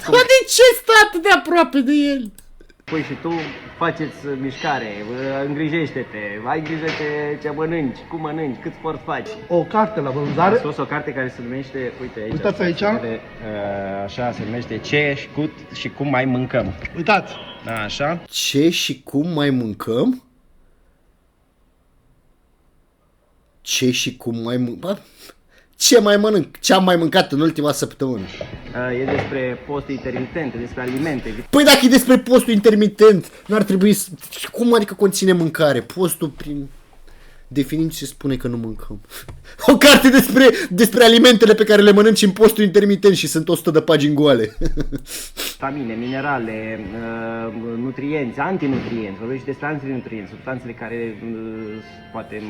De ce stai atât de aproape de el? Păi și tu faceți mișcare, îngrijește-te, ai grijă de ce mănânci, cum mănânci, cât sport faci. O carte la vânzare. Sus o carte care se numește, uite aici. Uitați aici. Așa se numește Ce și cum mai mâncăm. Uitați. Așa. Ce și cum mai mâncăm? Ce și cum mai mâncăm? Ce mai mănânc? Ce am mai mâncat în ultima săptămână? E despre post intermitent, despre alimente. Păi dacă e despre postul intermitent, n-ar trebui să... Cum adică conține mâncare? Postul prin definiție spune că nu mâncăm. O carte despre alimentele pe care le mănânci în postul intermitent și sunt 100 de pagini goale. Vitamine, minerale, nutrienți, antinutrienți, vorbim și despre antinutrienți, substanțele care poate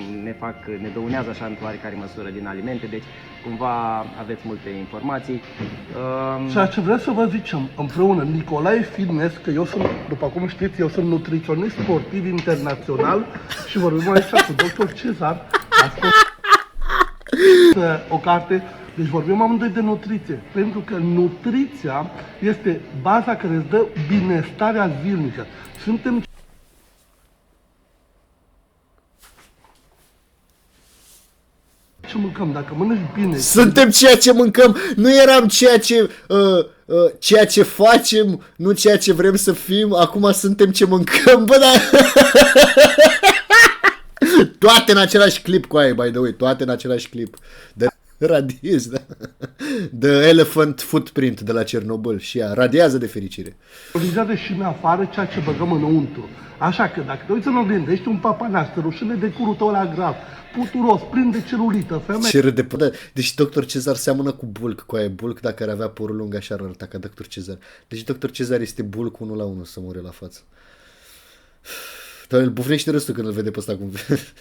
ne dăunează așa într-o oarecare măsură din alimente, deci cumva aveți multe informații. Ceea ce vreau să vă zicem împreună, Nicolae Fitness, că eu sunt, după cum știți, eu sunt nutriționist sportiv internațional și vorbim aici cu Dr. Cezar, a scos o carte. Deci vorbim amândoi de nutriție, pentru că nutriția este baza care îți dă binestarea zilnică. Suntem ce mâncăm, dacă mănânci bine... Suntem ceea ce mâncăm, nu eram ceea ce facem, nu ceea ce vrem să fim, acum suntem ce mâncăm, bă, da... Toate în același clip, cu aia, by the way, toate în același clip. Radiez, da. The Elephant Footprint de la Cernobâl și ea radiază de fericire. Realizează și în afară ceea ce băgăm înăuntru. Așa că dacă te uiți în oglindă, ești un papanaș, rușine de curul tău la grav, puturos, plin de celulită, femeie... Ce râde, deci Dr. Cezar seamănă cu Bulk, cu aia. Bulk, dacă ar avea părul lung, așa ar arăta ca Dr. Cezar. Deci Dr. Cezar este Bulk 1 la 1 să moare la față. Dar îl bufnește râsul când îl vede pe ăsta cum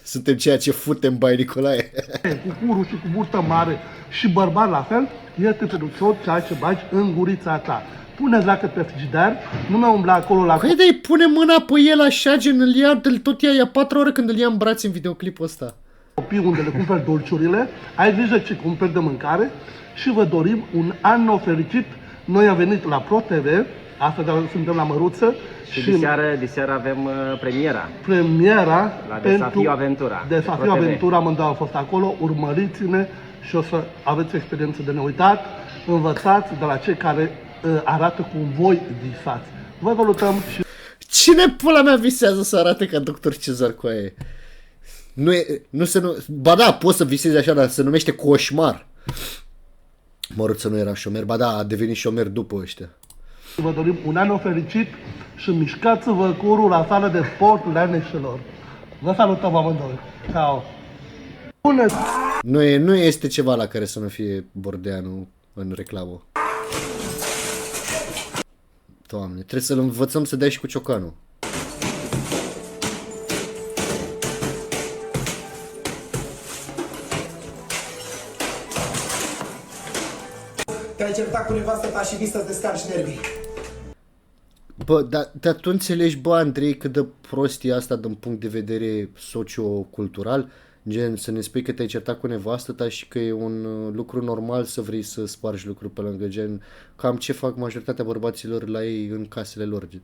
suntem ceea ce futem, bai Nicolae. Cu curul și cu burtă mare și bărbat la fel, este pentru tot ceea ce bagi în gurița ta. Pune-ți lacă pe frigider, nu mai umbla acolo la... Păi de-i pune mâna pe el așa, gen îl ia, tot ia 4 ore când îl ia în brațe în videoclipul ăsta. Copii unde le cumperi dulciurile, ai grijă ce cumperi de mâncare și vă dorim un an nou fericit. Noi am venit la Pro TV, astăzi suntem la Măruță. Și de seară avem premiera. Premiera la Desafiu Aventura. Desafiu Aventura, amândouă au fost acolo, urmăriți-ne și o să aveți experiență de neuitat. Învățați de la cei care arată cum voi visați. Vă salutăm și... Cine pula mea visează să arate ca Dr. Cezar cu aia? Ba da, poți să visezi așa, dar se numește coșmar. Măruță nu era șomer, ba da, a devenit șomer după ăștia. Vă dorim un an fericit și mișcați-vă curul la sală de sport Leneșelor. Vă salutăm amândoi. Ciao. Bună! Nu este ceva la care să nu fie Bordeanu în reclamă. Doamne, trebuie să-l învățăm să dea și cu ciocanul. Te-ai certat cu nevastă ta și vii să-ți descarci nervii. Bă, dar tu înțelegi, bă, Andrei, cât de prost e asta din punct de vedere sociocultural? Gen, să ne spui că te-ai certat cu nevastă ta și că e un lucru normal să vrei să spargi lucruri pe lângă, gen, cam ce fac majoritatea bărbaților la ei în casele lor, gen.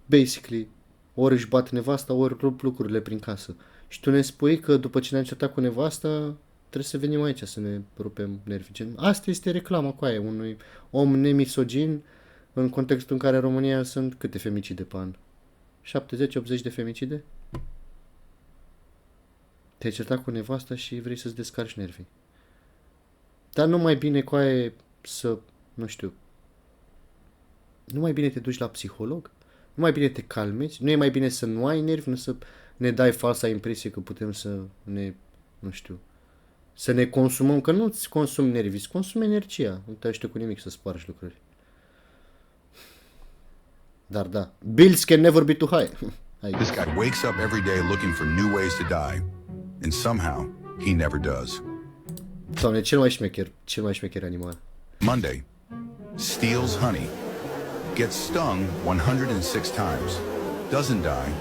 Basically, ori își bat nevasta, ori rup lucrurile prin casă. Și tu ne spui că după ce ne-am certat cu nevasta, trebuie să venim aici să ne rupem nervii. Gen, asta este reclama cu aia unui om nemisogin în contextul în care în România sunt câte femicide pe an? 70-80 de femicide? Te-ai certat cu nevasta și vrei să-ți descarci nervii. Dar nu mai bine cu aia să, nu știu, nu mai bine te duci la psiholog? Nu mai bine te calmezi? Nu e mai bine să nu ai nervi, nu să ne dai falsa impresie că putem să ne, nu știu, să ne consumăm, că nu-ți consumi nervii, îți consumi energia. Nu te ajută cu nimic să spargi lucruri. Dar da, bills can never be too high. This guy wakes up every day looking for new ways to die. And somehow, he never does. Doamne, cel mai șmecher animal. Monday, steals honey. Gets stung 106 times. Doesn't die.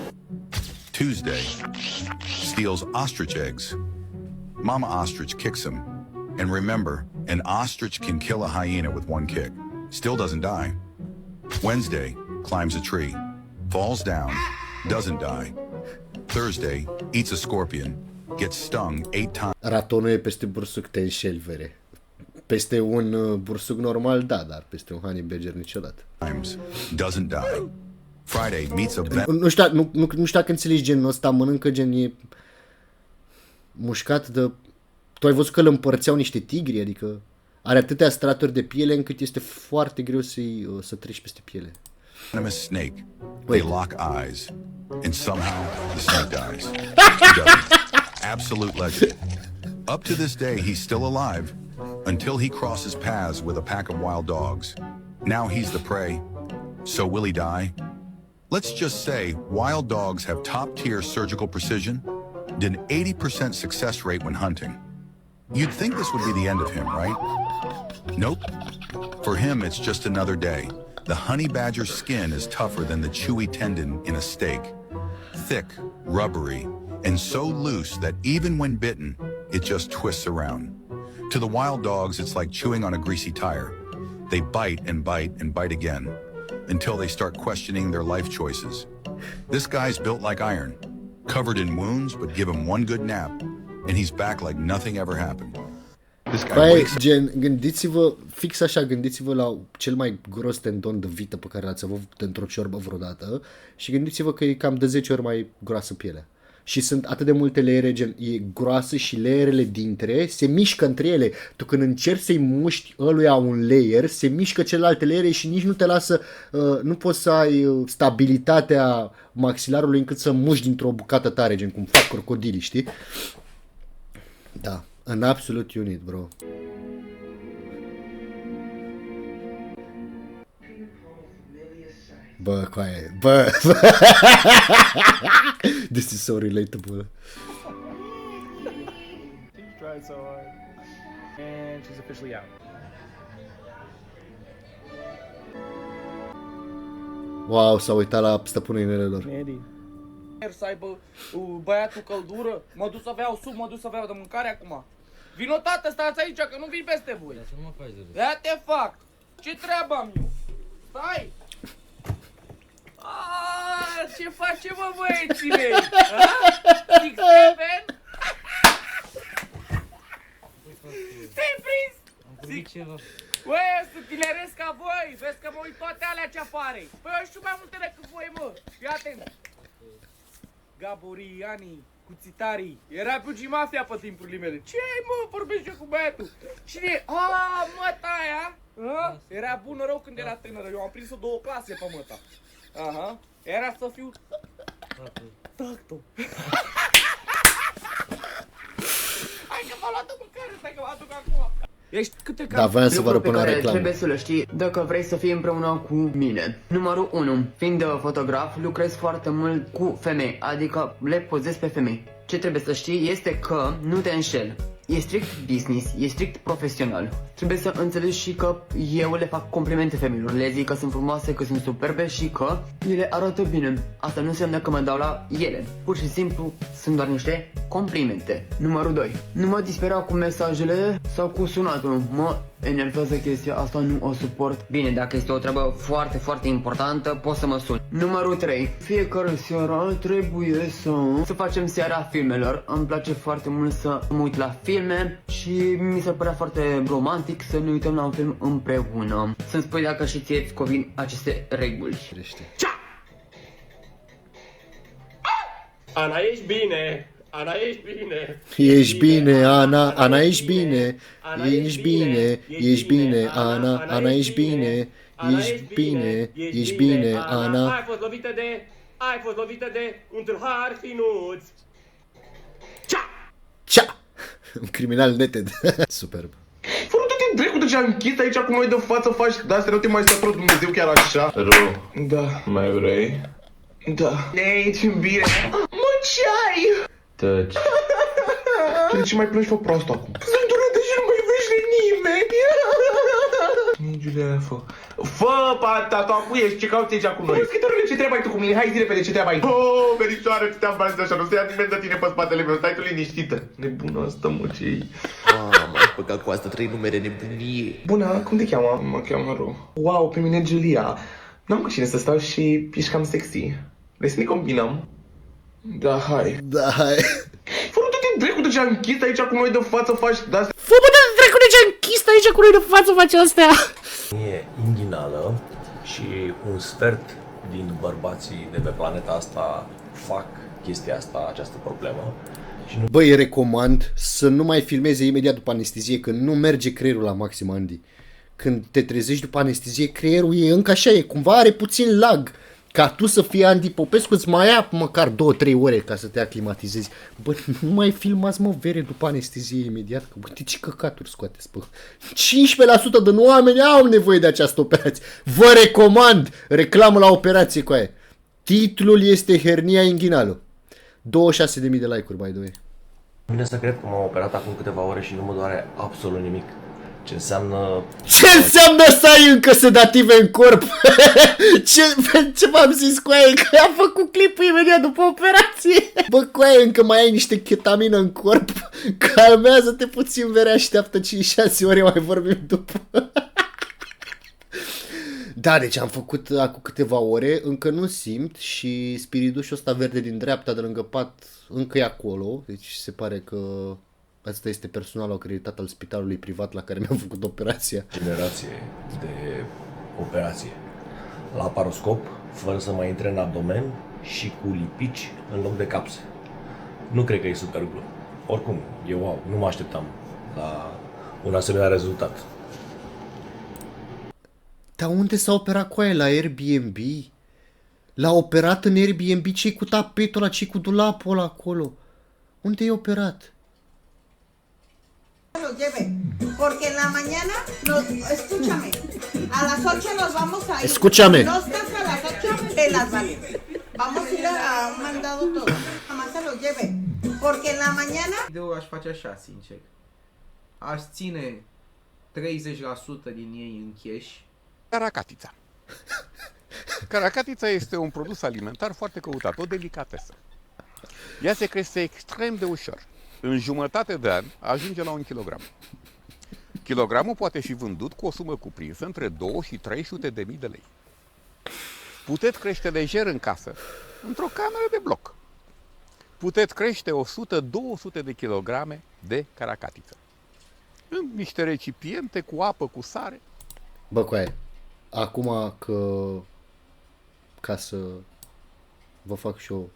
Tuesday, steals ostrich eggs. Mama ostrich kicks him. And remember, an ostrich can kill a hyena with one kick. Still doesn't die. Wednesday, climbs a tree. Falls down. Doesn't die. Thursday, eats a scorpion. Gets stung 8 times. Ratonul e peste bursuc, te înșeli, vere. Peste un bursuc normal, da, dar peste un honey badger niciodată. Doesn't die. Friday meets a nu știu dacă înțelegi genul ăsta, mănâncă gen e mușcat de Tu ai văzut că îl împărțeau niște tigri, adică are atâtea straturi de piele încât este foarte greu să treci peste piele. Venomous snake. They lock eyes, and somehow the snake dies. He doesn't. Absolute legend. Up to this day, he's still alive until he crosses paths with a pack of wild dogs. Now he's the prey. So will he die? Let's just say wild dogs have top-tier surgical precision and an 80% success rate when hunting. You'd think this would be the end of him, right? Nope. For him, it's just another day. The honey badger's skin is tougher than the chewy tendon in a steak. Thick, rubbery, and so loose that even when bitten, it just twists around. To the wild dogs, it's like chewing on a greasy tire. They bite and bite and bite again until they start questioning their life choices. This guy's built like iron, covered in wounds, but give him one good nap, and he's back like nothing ever happened. This guy wakes up. Gen, gândiți-vă, fix așa, gândiți-vă la cel mai gros tendon de vită pe care l-ați avut într-o ciorbă vreodată și gândiți-vă că e cam de 10 ori mai groasă pielea. Și sunt atât de multe leere, gen, e groasă și leerele dintre se mișcă între ele. Tu când încerci să-i muști ăluia un layer, se mișcă celelalte leere și nici nu te lasă, nu poți să ai stabilitatea maxilarului încât să muști dintr-o bucată tare, gen cum fac crocodilii, știi? Da, an absolute unit, bro. Bă, coaie, bă. This is so relatable. She's trying so hard. And she's officially out. Wow, s-a uitat la stăpânul inelelor. Să aibă băiatul căldură, mă duc să beau suc, mă duc să beau de mâncare acum. Vino, tată, stați aici, că nu vin peste voi. Ia te fac. Ce treabă am eu? Stai. Ce face, mă, băieții mei? Six-Seven? Te-ai prins? Băi, eu sunt tineresc ca voi. Vezi că mă uit toate alea ce apare. Păi eu știu mai multe decât voi, mă. Fii atent. Gaborii, Ani, Cuțitarii. Era Bugi Mafia pe timpurile mele. Ce ai, mă? Vorbești eu cu băiatul. Cine e? Măta aia. Era bună rău când era tânără. Eu am prins-o 2 clase pe măta. Aha. Era să fiu... Tacto. Hai că m-a luat de mâncare, stai că mă aduc acum. Ești câte Da, voiam să vă răpun o reclamă. Trebuie să le știi dacă vrei să fii împreună cu mine. Numărul 1. Fiind fotograf, lucrez foarte mult cu femei, adică le pozez pe femei. Ce trebuie să știi este că nu te înșel. E strict business, e strict profesional. Trebuie să înțelegi și că eu le fac complimente femeilor. Le zic că sunt frumoase, că sunt superbe și că ele arată bine. Asta nu înseamnă că mă dau la ele. Pur și simplu sunt doar niște complimente. Numărul 2. Nu mă dispera cu mesajele sau cu sunatul. Mă enervează chestia asta, nu o suport. Bine, dacă este o treabă foarte, foarte importantă, poți să mă suni. Numărul 3. Fiecare seară trebuie să facem seara filmelor. Îmi place foarte mult să mă uit la filme și mi se părea foarte romantic să ne uităm la un film împreună. Să-mi spui dacă și ție îți convin aceste reguli. Ana, ești bine! Ana, ești bine! Ești bine, Ana, Ana, ești bine! Ești bine, ești bine, Ana, Ana, ești bine! Ești bine, ești bine, Ana! Ai fost lovită de un tâlhar finuț! Cia! Un criminal neted. Superb. Fără toate dracu de ce am închis aici cu noi de față faci de-astea, nu te mai săpără Dumnezeu chiar așa. Rău. Da. Mai vrei? Da. Ei, ce bine. Mă, ce ai? Tăci. Tu de ce mai plângi pe prostul acum? Sunt durată și nu mai iubește nimeni. Giulia, fă, tatu, ești, ce cauți aici cu noi? Scritorule, ce treabă ai tu cu mine? Hai zi repede, ce treabă ai tu? Oh, verișoară, ce te-am bani așa, nu se ia nimeni de tine pe spatele meu, stai tu liniștită. Nebună asta, mă, ce-i? M-ai păcat cu asta 3 numere, nebunie. Bună, cum te cheamă? Mă cheamă Ru. Wow, pe mine Giulia. N-am cu cine să stau și ești cam sexy. Vrei să ne combinăm? Da, hai. Da, hai. Fără toate dracu de ce am închis aici cu noi de față faci de-astea. Fă-mă de dracu de ce am închis aici cu noi de față faci astea. E inghinală și un sfert din bărbații de pe planeta asta fac chestia asta, această problemă. Băi, recomand să nu mai filmeze imediat după anestezie, că nu merge creierul la maxim, Andy. Când te trezești după anestezie, creierul e încă așa, e cumva are puțin lag. Ca tu să fii Andy Popescu, îți mai ia măcar 2-3 ore ca să te aclimatizezi. Bă, nu mai filmați, mă, vere după anestezie imediat, că uite ce căcaturi scoateți, bă. 15% din oameni au nevoie de această operație. Vă recomand reclamă la operație cu aia. Titlul este hernia inghinală. 26.000 de like-uri, by the way. Nu ne să cred că m-am operat acum câteva ore și nu mă doare absolut nimic. Ce înseamnă... Ce înseamnă să ai încă sedative în corp? ce v-am zis cu aia? Că a făcut clipul imediat după operație. Bă, cu aia încă mai ai niște ketamină în corp. Calmează-te puțin, vere, așteaptă 5-6 ore, mai vorbim după. Da, deci am făcut acum câteva ore, încă nu simt și spiridușul ăsta verde din dreapta de lângă pat încă e acolo, deci se pare că asta este personalul acreditat al spitalului privat la care mi-am făcut operația. Generație de operație. Laparoscop, fără să mai intre în abdomen și cu lipici în loc de capse. Nu cred că e super glou. Oricum, e wow, nu mă așteptam la un asemenea rezultat. Dar unde s-a operat cu aia? La Airbnb? L-a operat în Airbnb? Ce-i cu tapetul ăla? Ce-i cu dulapul ăla acolo? Unde e operat? Lo lleve, porque en la mañana, escúchame, a las 8 nos vamos a ir. Escúchame. No estás a las 8, te las vale. Vamos a ir a un mandado todo. Jamás se lo lleve, porque en la mañana... Eu aș face așa, sincer. Aș ține 30% din ei în cash. Caracatița. Caracatița este un produs alimentar foarte căutat, o delicatesă. Ea se crește extrem de ușor. În jumătate de an ajunge la 1 kg. Kilogramul poate fi vândut cu o sumă cuprinsă între 2 și 300 de mii de lei. Puteți crește lejer în casă, într-o cameră de bloc. Puteți crește 100-200 de kilograme de caracatiță. În niște recipiente cu apă, cu sare. Bă, coaie, acum că... ca să vă fac și eu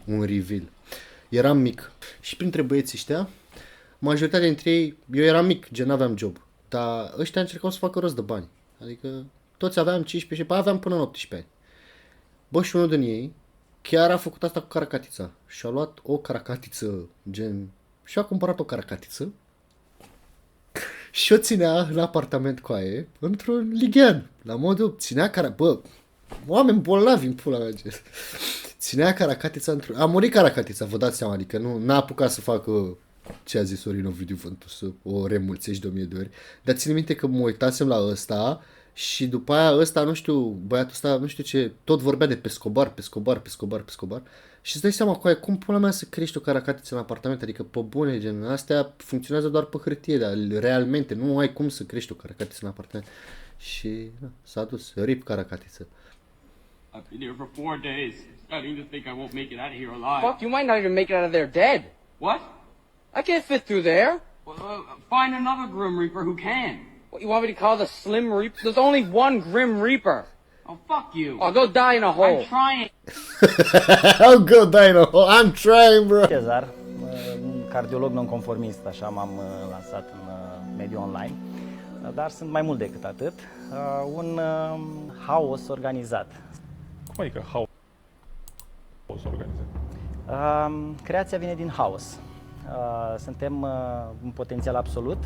un reveal. Eram mic și printre băieții ăștia, majoritatea dintre ei, eu eram mic, gen n-aveam job, dar ăștia încercau să facă rost de bani. Adică toți aveam 15 și aveam până în 18 ani. Bă, și unul din ei chiar a făcut asta cu caracatița și a luat o caracatiță, gen, și a cumpărat o caracatiță și o ținea în apartament cu aia, într-un lighean, la modul, ținea bă, oameni bolnavi în pula mea, ținea caracatița într-un... A murit caracatița, vă dați seama, adică nu n-a apucat să facă ce a zis Sorin Ovidiu Vântu, să o remulțești de 1000 de ori. Dar ține minte că mă uitasem la ăsta și după aia ăsta, nu știu, băiatul ăsta, nu știu ce, tot vorbea de pescobar și îți dai seama cu aia, cum pula mea să crești o caracatiță în apartament, adică pe bune, gen, astea funcționează doar pe hârtie, dar realmente nu ai cum să crești o caracatiță în apartament. Și na, s-a dus, rip caracatiță. I've been here for 4 days, starting to think I won't make it out of here alive. Fuck, you might not even make it out of there dead. What? I can't fit through there. Well, find another Grim Reaper who can. What, you want me to call the Slim Reaper? There's only one Grim Reaper. Oh, fuck you. I'll go die in a hole. I'm trying. I'll go die in a hole. I'm trying, bro. Cezar, cardiolog nonconformist, așa m-am lansat în mediul online. Dar sunt mai mult decât atât. Un haos organizat. Cum adică haos organizat? Creația vine din haos. Suntem un potențial absolut.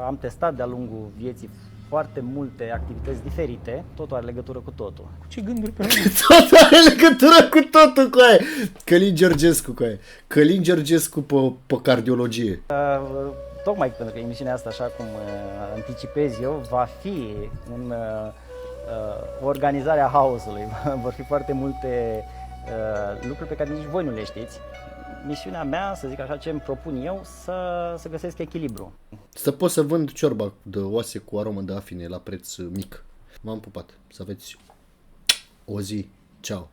Am testat de-a lungul vieții foarte multe activități diferite, totul are legătură cu totul. Cu ce gânduri pe Totul are legătură cu totul cu aia. Călin Georgescu cu aia. Călin Georgescu pe cardiologie. Tocmai pentru că emisiunea asta, așa cum anticipez eu, va fi o organizare a haosului. Vor fi foarte multe lucruri pe care nici voi nu le știți. Misiunea mea, să zic așa, ce îmi propun eu, să găsesc echilibru. Să pot să vând ciorba de oase cu aromă de afine la preț mic. M-am pupat. Să aveți o zi. Ciao.